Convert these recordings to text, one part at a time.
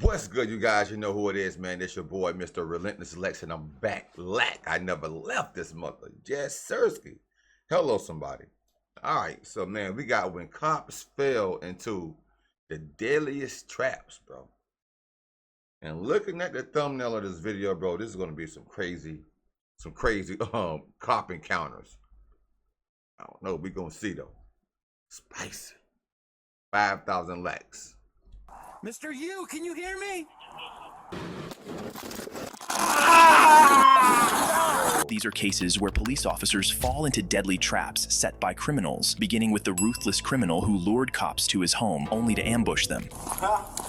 What's good, you guys? You know who it is, man. It's your boy, Mr. Relentless Lex, and I'm back. I never left this mother. Yes, Sirski. Hello, somebody. All right, so, man, we got when cops fell into the deadliest traps, bro. And looking at the thumbnail of this video, bro, this is going to be some crazy cop encounters. I don't know. We're going to see, though. Spicy. 5,000 Lex. Mr. Yu, can you hear me? These are cases where police officers fall into deadly traps set by criminals, beginning with the ruthless criminal who lured cops to his home only to ambush them.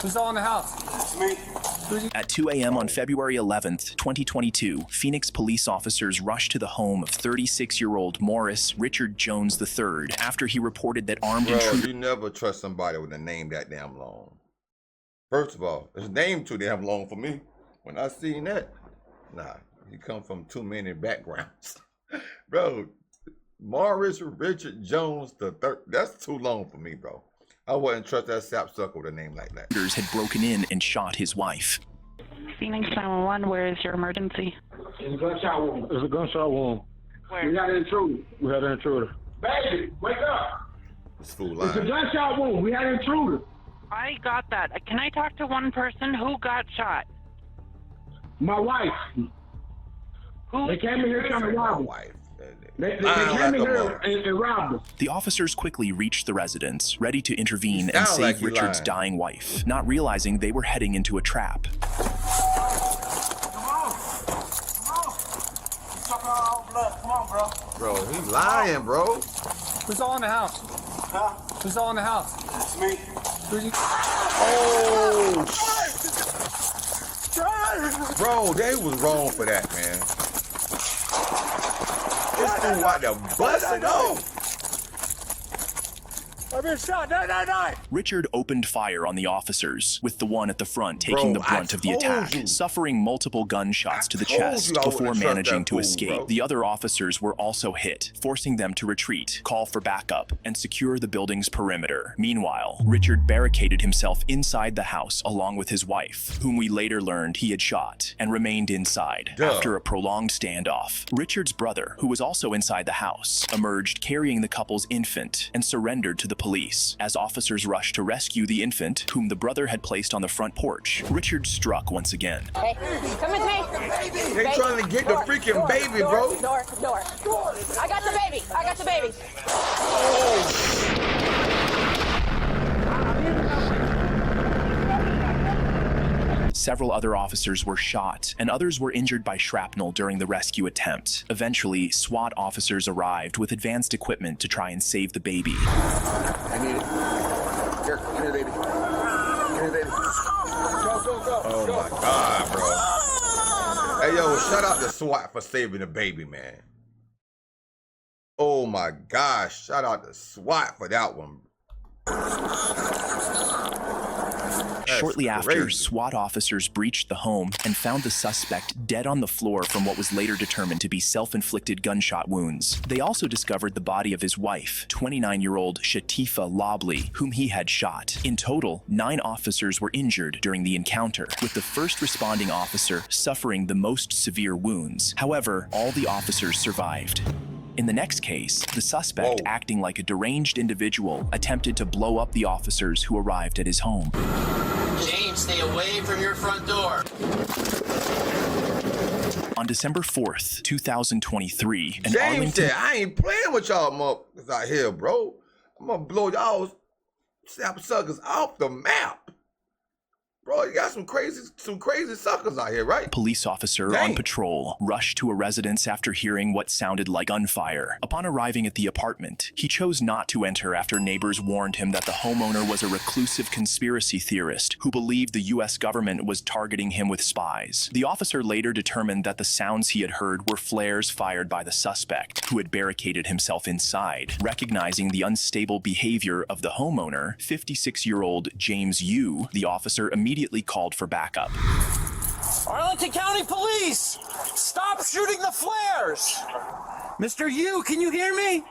Who's all in the house? It's me. At 2 a.m. on February 11th, 2022, Phoenix police officers rushed to the home of 36-year-old Morris Richard Jones III after he reported that armed intruders... You never trust somebody with a name that damn long. First of all, his name too damn long for me. When I seen that, nah, he come from too many backgrounds. Bro, Morris Richard Jones III, that's too long for me, bro. I wouldn't trust that sapsucker with a name like that. ...had broken in and shot his wife. Phoenix 911, where is your emergency? It's a gunshot wound. There's a gunshot wound. Where? We got an intruder. We had an intruder. Baby, wake up. This fool It's a lying. gunshot wound. We had an intruder. I got that. Can I talk to one person who got shot? My wife. Who? They came in here trying to rob My us. wife. They Lying came like in a here mother. and robbed us. The officers quickly reached the residence, ready to intervene You and sound like save you Richard's lying. dying wife, not realizing they were heading into a trap. Come on. Suck our own blood. Come on, bro. Bro, he lying, bro. Who's all in the house? Huh? Who's all in the house? It's me. Who's you? Oh, bro, they was wrong for that, man. This fool out there busting off. I've been shot. No. Richard opened fire on the officers, with the one at the front taking Bro, the brunt of the I told attack, you. suffering multiple gunshots to the told chest you I before wouldn't trust managing that to fool, escape. bro. The other officers were also hit, forcing them to retreat, call for backup, and secure the building's perimeter. Meanwhile, Richard barricaded himself inside the house along with his wife, whom we later learned he had shot, and remained inside. Duh. After a prolonged standoff, Richard's brother, who was also inside the house, emerged carrying the couple's infant and surrendered to the police. As officers rushed to rescue the infant, whom the brother had placed on the front porch, Richard struck once again. Hey, come with me. They trying to get the freaking baby, bro. Door. I got the baby. Several other officers were shot, and others were injured by shrapnel during the rescue attempt. Eventually, SWAT officers arrived with advanced equipment to try and save the baby. I need it. Here, give me the baby. Give me the baby. Go. Oh my God, bro. Hey, yo, shout out to SWAT for saving the baby, man. Oh my gosh, shout out to SWAT for that one. That's Shortly after, crazy. SWAT officers breached the home and found the suspect dead on the floor from what was later determined to be self-inflicted gunshot wounds. They also discovered the body of his wife, 29-year-old Shatifa Lobley, whom he had shot. In total, 9 officers were injured during the encounter, with the first responding officer suffering the most severe wounds. However, all the officers survived. In the next case, the suspect, acting like a deranged individual, attempted to blow up the officers who arrived at his home. James, stay away from your front door. On December 4th, 2023, in James Arlington... said, I ain't playing with y'all motherfuckers out here, bro. I'm gonna blow y'all sapsuckers off the map. Bro, you got some crazy suckers out here, right? Police officer on patrol rushed to a residence after hearing what sounded like gunfire. Upon arriving at the apartment, he chose not to enter after neighbors warned him that the homeowner was a reclusive conspiracy theorist who believed the U.S. government was targeting him with spies. The officer later determined that the sounds he had heard were flares fired by the suspect, who had barricaded himself inside. Recognizing the unstable behavior of the homeowner, 56-year-old James Yu, the officer immediately called for backup. Arlington County Police! Stop shooting the flares! Mr. Yu, can you hear me?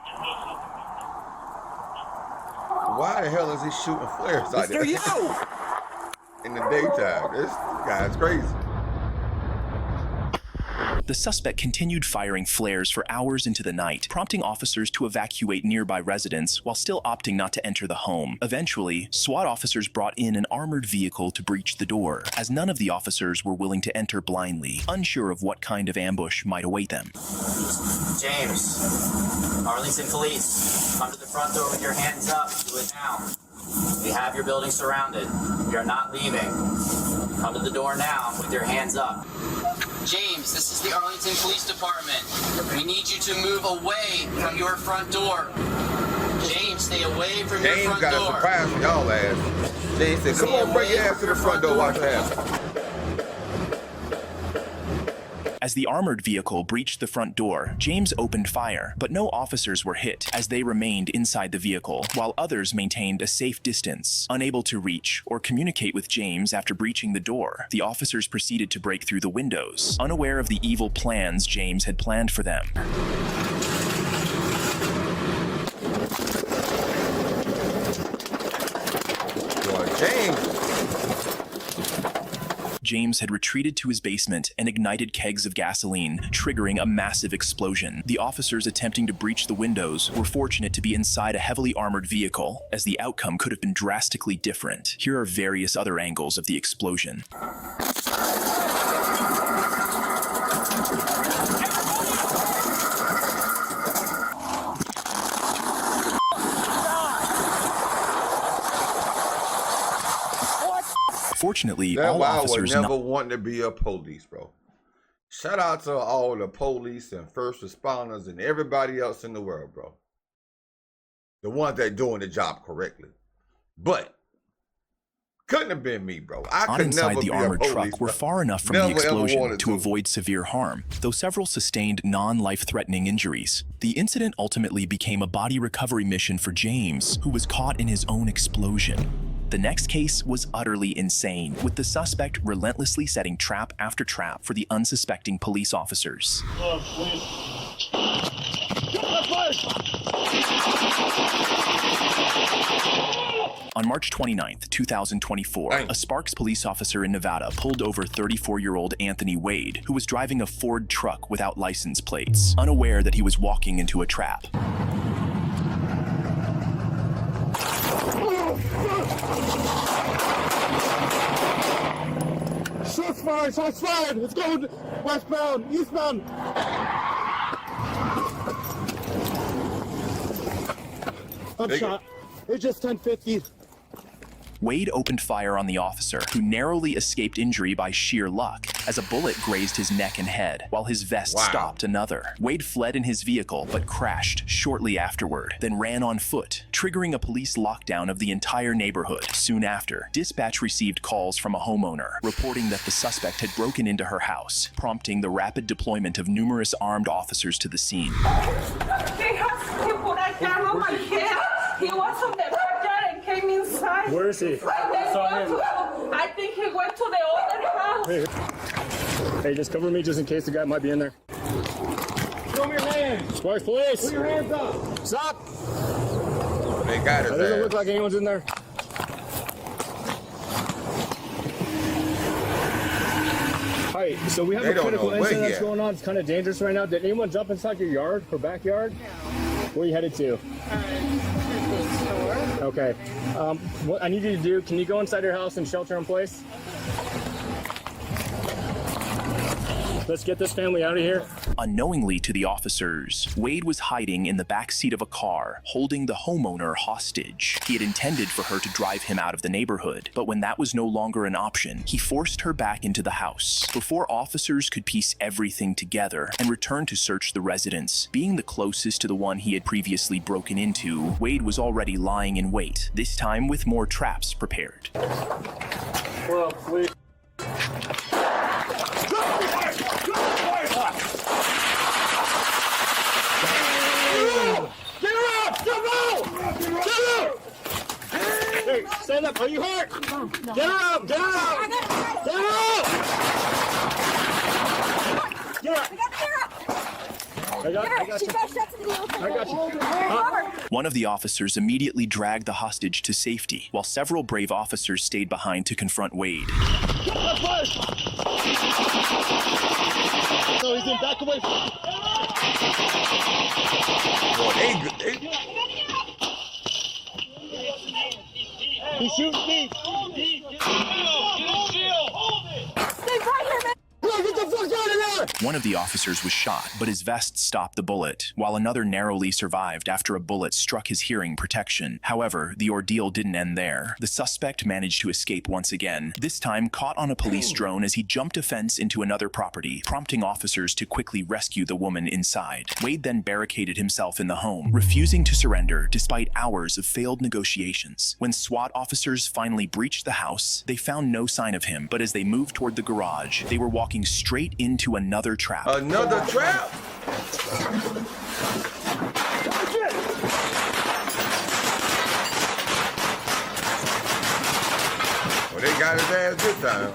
Why the hell is he shooting flares out there? Mr. Yu! in the daytime. This guy's crazy. The suspect continued firing flares for hours into the night, prompting officers to evacuate nearby residents while still opting not to enter the home. Eventually, SWAT officers brought in an armored vehicle to breach the door, as none of the officers were willing to enter blindly, unsure of what kind of ambush might await them. James, Arlington Police, come to the front door with your hands up. Do it now. We have your building surrounded. You're not leaving. Come to the door now with your hands up. James, this is the Arlington Police Department. We need you to move away from your front door. James, stay away from your front door. James got a surprise for y'all ass. James said, come on, bring your ass to the front door, watch what happens. As the armored vehicle breached the front door, James opened fire, but no officers were hit as they remained inside the vehicle, while others maintained a safe distance. Unable to reach or communicate with James after breaching the door, the officers proceeded to break through the windows, unaware of the evil plans James had planned for them. James had retreated to his basement and ignited kegs of gasoline, triggering a massive explosion. The officers attempting to breach the windows were fortunate to be inside a heavily armored vehicle, as the outcome could have been drastically different. Here are various other angles of the explosion. Fortunately, all officers never wanted to be a police, bro. Shout out to all the police and first responders and everybody else in the world, bro. The ones that doing the job correctly. But couldn't have been me, bro. I could inside never the be armored a police, truck were bro. far enough from the explosion to avoid severe harm, though several sustained non-life-threatening injuries. The incident ultimately became a body recovery mission for James, who was caught in his own explosion. The next case was utterly insane, with the suspect relentlessly setting trap after trap for the unsuspecting police officers. On March 29th, 2024, a Sparks police officer in Nevada pulled over 34-year-old Anthony Wade, who was driving a Ford truck without license plates, unaware that he was walking into a trap. Shots fired! Shots fired! It's going westbound, eastbound! I'm shot. It's just 1050. Wade opened fire on the officer, who narrowly escaped injury by sheer luck, as a bullet grazed his neck and head, while his vest stopped another. Wade fled in his vehicle, but crashed shortly afterward, then ran on foot, triggering a police lockdown of the entire neighborhood. Soon after, dispatch received calls from a homeowner, reporting that the suspect had broken into her house, prompting the rapid deployment of numerous armed officers to the scene. He was on the backyard and came inside. Where is he? I think he went to the other house. Hey, just cover me just in case the guy might be in there. Show me your hands. Sparks police. Put your hands up. Stop. They got his ass. It doesn't look like anyone's in there. Hi, so we have a critical incident that's going on. It's kind of dangerous right now. Did anyone jump inside your yard or backyard? No. Where are you headed to? Okay. What I need you to do, can you go inside your house and shelter in place? Let's get this family out of here. Unknowingly to the officers, Wade was hiding in the back seat of a car, holding the homeowner hostage. He had intended for her to drive him out of the neighborhood, but when that was no longer an option, he forced her back into the house. Before officers could piece everything together and return to search the residence, being the closest to the one he had previously broken into, Wade was already lying in wait, this time with more traps prepared. Well, please. Hey, stand up. Are you hurt? No. Get her up. Get her up. Get her up. Get her up. I got you. One of the officers immediately dragged the hostage to safety, while several brave officers stayed behind to confront Wade. So he's in back away. He's shooting me. Stay right here, man. Get the fuck out of there! One of the officers was shot, but his vest stopped the bullet, while another narrowly survived after a bullet struck his hearing protection. However, the ordeal didn't end there. The suspect managed to escape once again, this time caught on a police drone as he jumped a fence into another property, prompting officers to quickly rescue the woman inside. Wade then barricaded himself in the home, refusing to surrender despite hours of failed negotiations. When SWAT officers finally breached the house, they found no sign of him, but as they moved toward the garage, they were walking straight into another trap. Another trap? Well, they got his ass this time.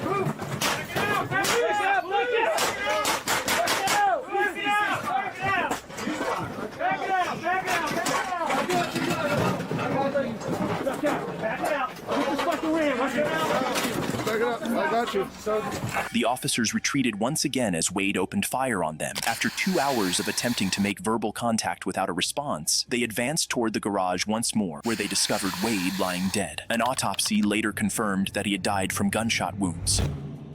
I got you. The officers retreated once again as Wade opened fire on them. After 2 hours of attempting to make verbal contact without a response, they advanced toward the garage once more, where they discovered Wade lying dead. An autopsy later confirmed that he had died from gunshot wounds.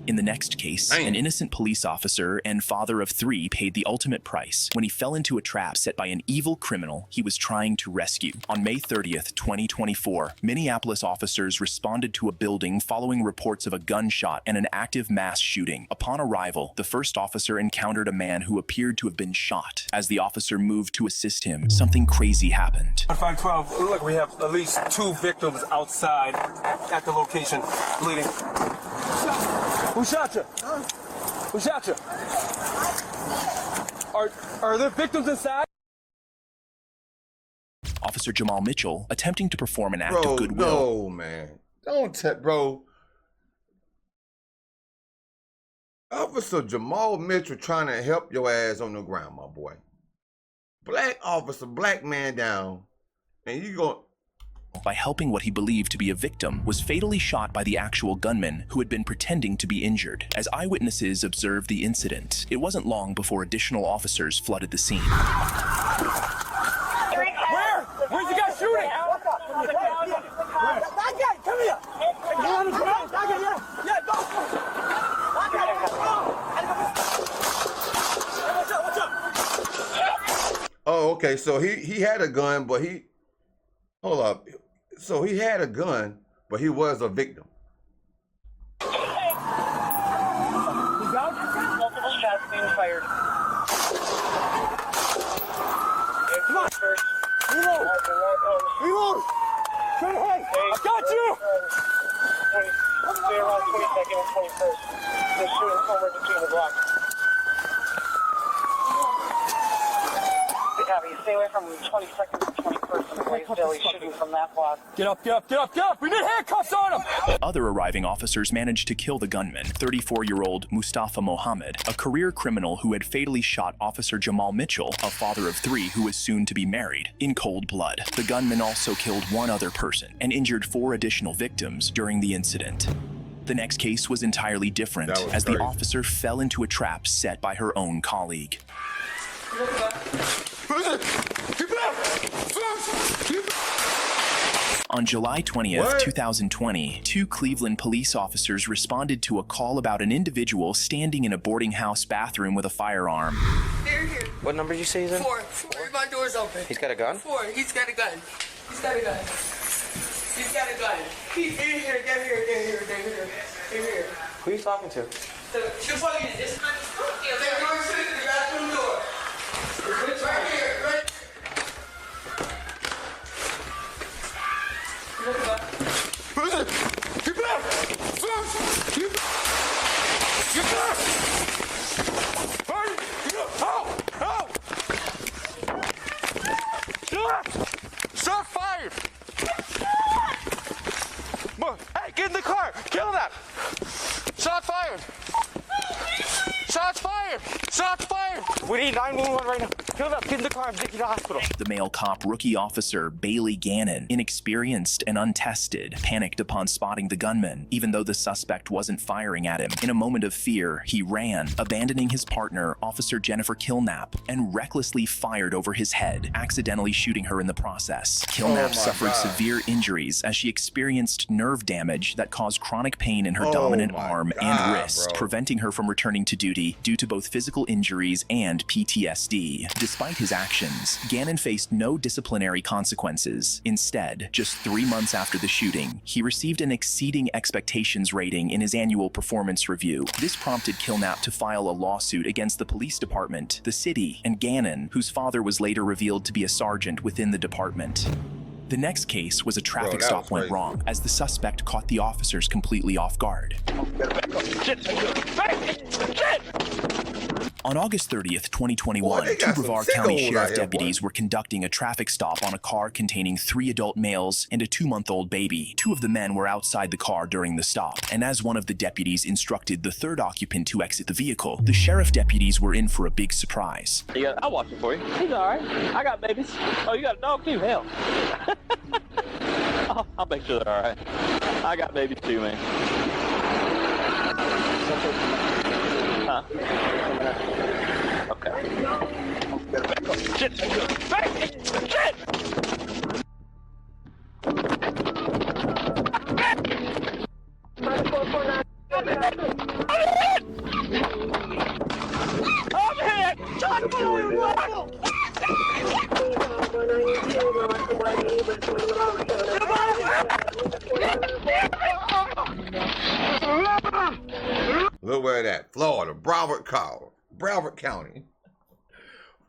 In the next case, an innocent police officer and father of 3 paid the ultimate price when he fell into a trap set by an evil criminal he was trying to rescue. On May 30th, 2024, Minneapolis officers responded to a building following reports of a gunshot and an active mass shooting. Upon arrival, the first officer encountered a man who appeared to have been shot. As the officer moved to assist him, something crazy happened. 512, look, we have at least 2 victims outside at the location, bleeding. Who shot you? Who shot you? Are there victims inside? Officer Jamal Mitchell, attempting to perform an act of goodwill. No, man. Bro. Officer Jamal Mitchell trying to help your ass on the ground, my boy. Black officer, black man down, and you go... by helping what he believed to be a victim, was fatally shot by the actual gunman who had been pretending to be injured. As eyewitnesses observed the incident, it wasn't long before additional officers flooded the scene. Where? Where's the guy shooting? That guy, come here. Yeah, go. What's up? Oh, okay, so he had a gun, but he... Hold up. So he had a gun, but he was a victim. He's out. Multiple shots being fired. Come on. Reload. Reload. Straight ahead. I got you. Stay around 22nd and 21st. They're shooting somewhere between the blocks. Copy. Stay away from 22nd and 21st and Blaisdell. He's shooting from that block. Get up, get up, get up, get up! We need handcuffs on him! Other arriving officers managed to kill the gunman, 34-year-old Mustafa Mohammed, a career criminal who had fatally shot Officer Jamal Mitchell, a father of 3 who was soon to be married, in cold blood. The gunman also killed 1 other person and injured 4 additional victims during the incident. The next case was entirely different, as the officer fell into a trap set by her own colleague. On July 20th, 2020, 2 Cleveland police officers responded to a call about an individual standing in a boarding house bathroom with a firearm. They're here. What number did you say he's in? 4. My door's open. He's got a gun? 4. He's got a gun. He's got a gun. He's got a gun. He's in here. They're here. They're here. They're here. They're here. Who are you talking to? The fucking this man. They're going to the bathroom door. Right here. Right. Who's it? Get back! Get back! Get back! Hurry! Help! Help! Shot fired! Hey, get in the car! Kill that! Shot fired! Shots fired! Shots fired! We need 911 right now. Fill up, get in the car, and take you to the hospital. The male cop rookie officer, Bailey Gannon, inexperienced and untested, panicked upon spotting the gunman, even though the suspect wasn't firing at him. In a moment of fear, he ran, abandoning his partner, Officer Jennifer Killnap, and recklessly fired over his head, accidentally shooting her in the process. Killnap suffered severe injuries as she experienced nerve damage that caused chronic pain in her dominant arm and wrist, preventing her from returning to duty due to both physical injuries and PTSD. Despite his actions, Gannon faced no disciplinary consequences. Instead, just 3 months after the shooting, he received an exceeding expectations rating in his annual performance review. This prompted Killnap to file a lawsuit against the police department, the city, and Gannon, whose father was later revealed to be a sergeant within the department. The next case was a traffic stop went wrong as the suspect caught the officers completely off guard. On August 30th, 2021, two Brevard County Sheriff deputies were conducting a traffic stop on a car containing 3 adult males and a 2-month-old baby. 2 of the men were outside the car during the stop, and as one of the deputies instructed the 3rd occupant to exit the vehicle, the sheriff deputies were in for a big surprise. Yeah, I'll watch it for you. He's all right. I got babies. Oh, you got a dog too? Hell. I'll make sure they're all right. I got babies too, man. Huh? Okay. Shit! Shit! Look where that, Florida, Broward County.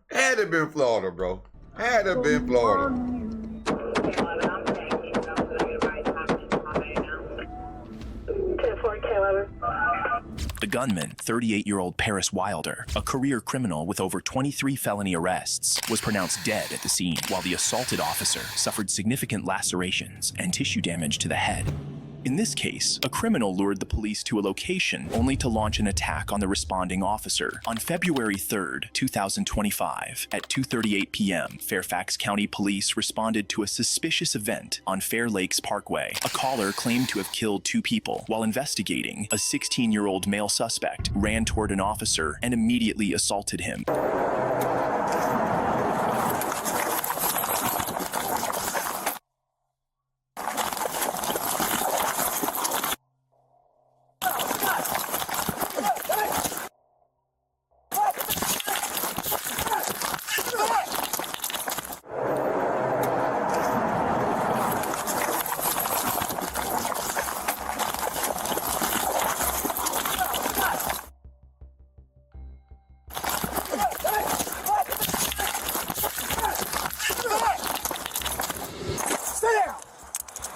Had to been Florida, bro. Had to been Florida. The gunman, 38-year-old Paris Wilder, a career criminal with over 23 felony arrests, was pronounced dead at the scene, while the assaulted officer suffered significant lacerations and tissue damage to the head. In this case, a criminal lured the police to a location only to launch an attack on the responding officer. On February 3rd, 2025, at 2:38 p.m., Fairfax County Police responded to a suspicious event on Fair Lakes Parkway. A caller claimed to have killed 2 people. While investigating, a 16-year-old male suspect ran toward an officer and immediately assaulted him.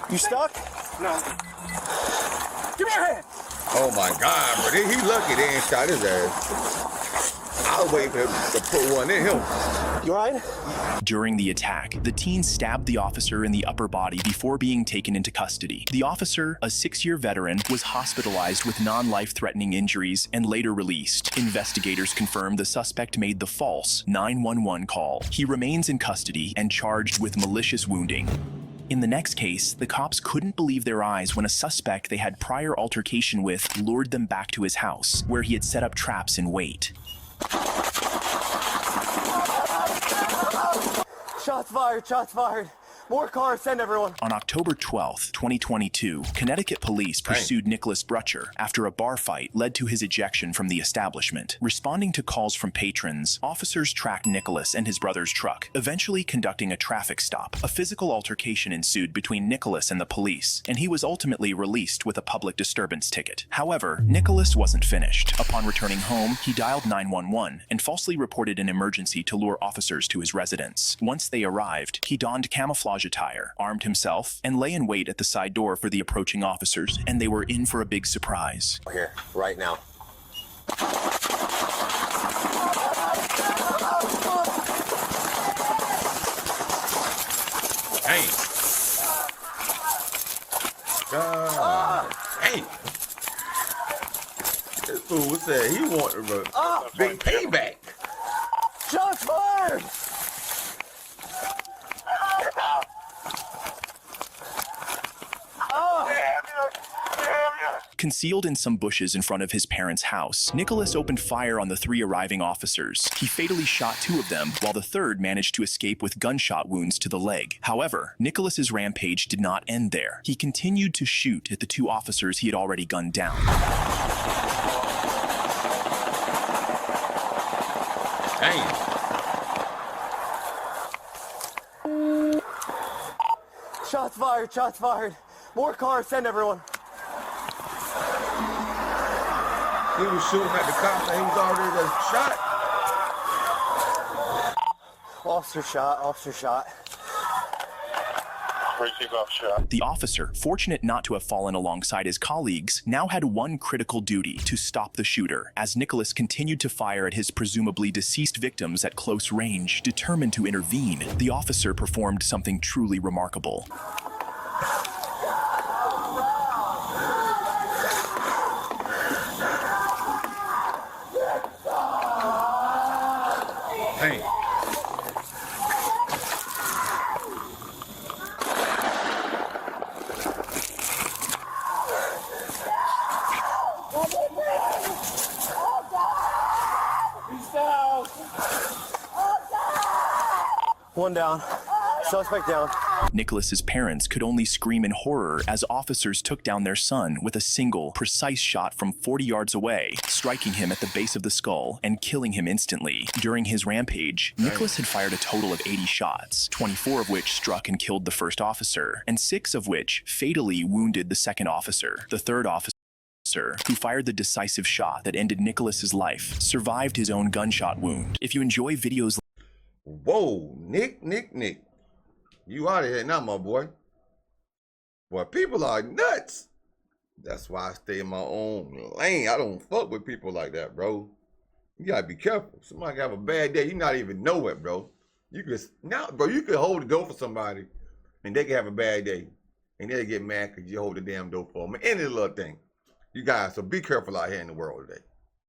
You stuck? No. Give me your hand. Oh my God, but he lucky they ain't shot his ass. I'll wait for him to put one in him. You all right? During the attack, the teen stabbed the officer in the upper body before being taken into custody. The officer, a 6-year veteran, was hospitalized with non-life-threatening injuries and later released. Investigators confirmed the suspect made the false 911 call. He remains in custody and charged with malicious wounding. In the next case, the cops couldn't believe their eyes when a suspect they had prior altercation with lured them back to his house, where he had set up traps in wait. Shots fired, shots fired. More cars, send everyone. On October 12th, 2022, Connecticut police pursued Nicholas Brutcher after a bar fight led to his ejection from the establishment. Responding to calls from patrons, officers tracked Nicholas and his brother's truck, eventually conducting a traffic stop. A physical altercation ensued between Nicholas and the police, and he was ultimately released with a public disturbance ticket. However, Nicholas wasn't finished. Upon returning home, he dialed 911 and falsely reported an emergency to lure officers to his residence. Once they arrived, he donned camouflage attire, armed himself, and lay in wait at the side door for the approaching officers, and they were in for a big surprise. Here, right now. Hey. Hey. This fool said he wanted a big payback. Shots fired! fired! Concealed in some bushes in front of his parents' house, Nicholas opened fire on the 3 arriving officers. He fatally shot 2 of them, while the third managed to escape with gunshot wounds to the leg. However, Nicholas's rampage did not end there. He continued to shoot at the 2 officers he had already gunned down. Damn. Shots fired, shots fired. More cars, send everyone. He was shooting at the cops and he was already shot. Officer shot, officer shot. The officer, fortunate not to have fallen alongside his colleagues, now had one critical duty: to stop the shooter. As Nicholas continued to fire at his presumably deceased victims at close range, determined to intervene, the officer performed something truly remarkable. Hey. One down. Suspect down. Nicholas's parents could only scream in horror as officers took down their son with a single, precise shot from 40 yards away, striking him at the base of the skull and killing him instantly. During his rampage, Nicholas had fired a total of 80 shots, 24 of which struck and killed the first officer, and 6 of which fatally wounded the second officer. The third officer, who fired the decisive shot that ended Nicholas's life, survived his own gunshot wound. If you enjoy videos... Whoa, Nick. You out of here now, my boy. Boy, people are nuts. That's why I stay in my own lane. I don't fuck with people like that, bro. You gotta be careful. Somebody can have a bad day. You not even know it, bro. You could hold the door for somebody and they can have a bad day. And they get mad because you hold the damn door for them. Any little thing. You guys, so be careful out here in the world today.